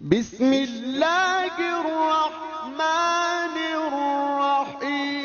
بسم اللہ الرحمن الرحیم۔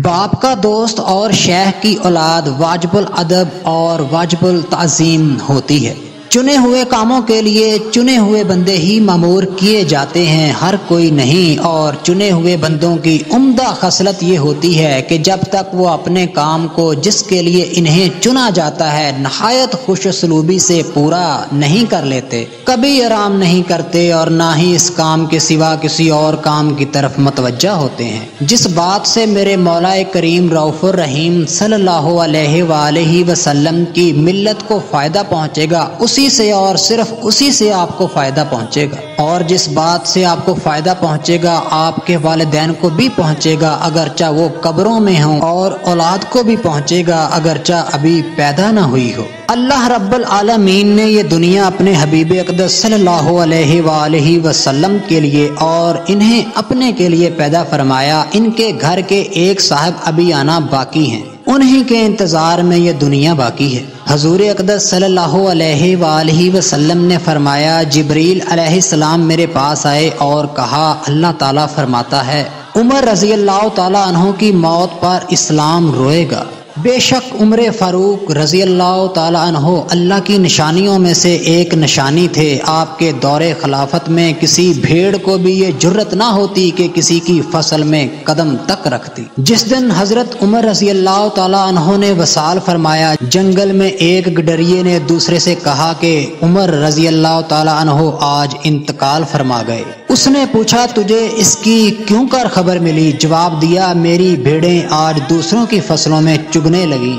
باپ کا دوست اور شیخ کی اولاد واجب الادب اور واجب التعظیم ہوتی ہے۔ چنے ہوئے کاموں کے لیے چنے ہوئے بندے ہی مامور کیے جاتے ہیں، ہر کوئی نہیں۔ اور چنے ہوئے بندوں کی عمدہ خصلت یہ ہوتی ہے کہ جب تک وہ اپنے کام کو جس کے لیے انہیں چنا جاتا ہے نہایت خوش اسلوبی سے پورا نہیں کر لیتے، کبھی آرام نہیں کرتے اور نہ ہی اس کام کے سوا کسی اور کام کی طرف متوجہ ہوتے ہیں۔ جس بات سے میرے مولا کریم رؤوف الرحیم صلی اللہ علیہ وآلہ وسلم کی ملت کو فائدہ پہنچے گا، اسی سے اور صرف اسی سے آپ کو فائدہ پہنچے گا۔ اور جس بات سے آپ کو فائدہ پہنچے گا آپ کے والدین کو بھی پہنچے گا اگرچہ وہ قبروں میں ہوں، اور اولاد کو بھی پہنچے گا اگرچہ ابھی پیدا نہ ہوئی ہو۔ اللہ رب العالمین نے یہ دنیا اپنے حبیب اقدس صلی اللہ علیہ وآلہ وسلم کے لیے اور انہیں اپنے کے لیے پیدا فرمایا۔ ان کے گھر کے ایک صاحب ابھی آنا باقی ہیں، انہی کے انتظار میں یہ دنیا باقی ہے۔ حضور اقدس صلی اللہ علیہ وآلہ وسلم نے فرمایا، جبریل علیہ السلام میرے پاس آئے اور کہا، اللہ تعالیٰ فرماتا ہے عمر رضی اللہ تعالیٰ عنہ کی موت پر اسلام روئے گا۔ بے شک عمر فاروق رضی اللہ تعالیٰ عنہ اللہ کی نشانیوں میں سے ایک نشانی تھے۔ آپ کے دور خلافت میں کسی بھیڑ کو بھی یہ جرت نہ ہوتی کہ کسی کی فصل میں قدم تک رکھتی۔ جس دن حضرت عمر رضی اللہ تعالیٰ عنہ نے وصال فرمایا، جنگل میں ایک گڈریے نے دوسرے سے کہا کہ عمر رضی اللہ تعالیٰ عنہ آج انتقال فرما گئے۔ اس نے پوچھا، تجھے اس کی کیوں کر خبر ملی؟ جواب دیا، میری بھیڑیں آج دوسروں کی فصلوں میں چگنے لگی۔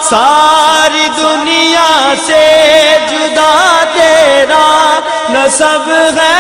ساری دنیا سے جدا تیرا نسب ہے